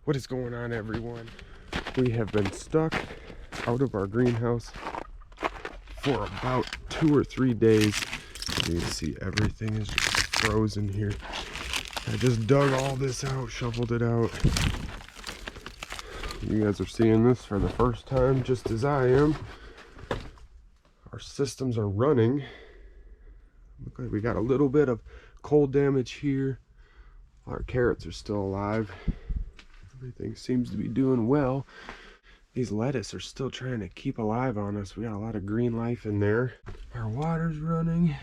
What is going on, everyone? We have been stuck out of our greenhouse for about 2 or 3 days. You can see everything is just frozen here. I just dug all this out, shoveled it out. You guys are seeing this for the first time, just as I am. Our systems are running. Look like we got a little bit of cold damage here. Our carrots are still alive. Everything seems to be doing well. These lettuce are still trying to keep alive on us. We got a lot of green life in there. Our water's running.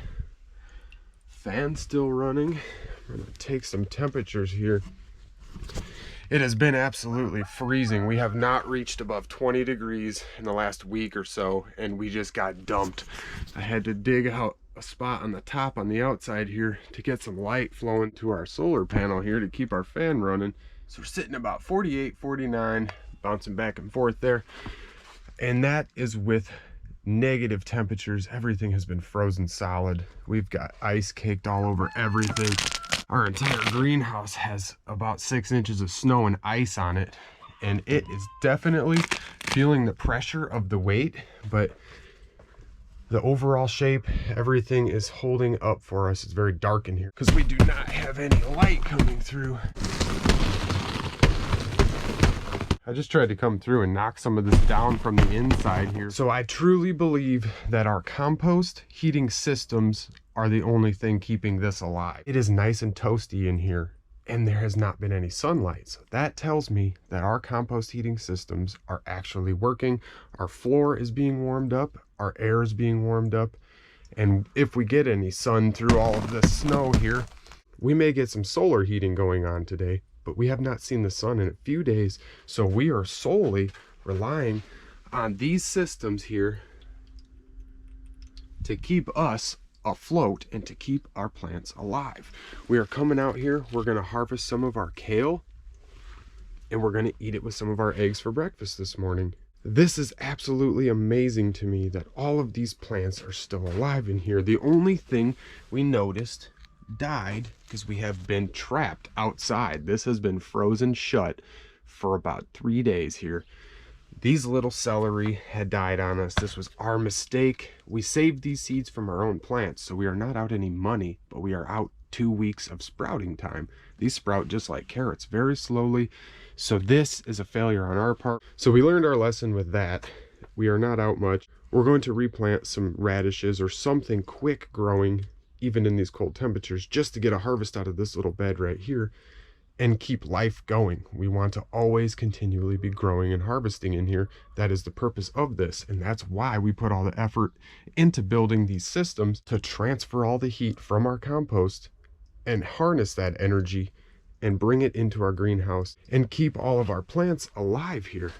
Fan's still running. We're gonna take some temperatures here. It has been absolutely freezing. We have not reached above 20 degrees in the last week or so, and we just got dumped. I had to dig out a spot on the top on the outside here to get some light flowing to our solar panel here to keep our fan running. So we're sitting about 48, 49, bouncing back and forth there. And that is with negative temperatures. Everything has been frozen solid. We've got ice caked all over everything. Our entire greenhouse has about 6 inches of snow and ice on it. And it is definitely feeling the pressure of the weight, but the overall shape, everything is holding up for us. It's very dark in here because we do not have any light coming through. I just tried to come through and knock some of this down from the inside here. So I truly believe that our compost heating systems are the only thing keeping this alive. It is nice and toasty in here, and there has not been any sunlight. So that tells me that our compost heating systems are actually working. Our floor is being warmed up, our air is being warmed up, and if we get any sun through all of this snow here, we may get some solar heating going on today. But we have not seen the sun in a few days, so we are solely relying on these systems here to keep us afloat and to keep our plants alive. We are coming out here, we're going to harvest some of our kale, and we're going to eat it with some of our eggs for breakfast this morning. This is absolutely amazing to me that all of these plants are still alive in here. The only thing we noticed died because we have been trapped outside. This has been frozen shut for about 3 days here. These little celery had died on us. This was our mistake. We saved these seeds from our own plants, so we are not out any money, but we are out 2 weeks of sprouting time. These sprout just like carrots, very slowly. So this is a failure on our part. So we learned our lesson with that. We are not out much. We're going to replant some radishes or something quick growing even in these cold temperatures, just to get a harvest out of this little bed right here and keep life going. We want to always continually be growing and harvesting in here. That is the purpose of this, and that's why we put all the effort into building these systems to transfer all the heat from our compost and harness that energy and bring it into our greenhouse and keep all of our plants alive here.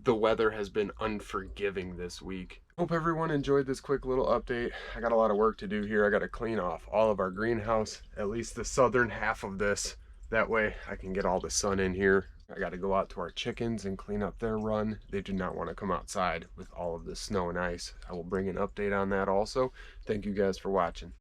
The weather has been unforgiving this week. Hope everyone enjoyed this quick little update. I got a lot of work to do here. I got to clean off all of our greenhouse, at least the southern half of this. That way I can get all the sun in here. I got to go out to our chickens and clean up their run. They do not want to come outside with all of the snow and ice. I will bring an update on that also. Thank you guys for watching.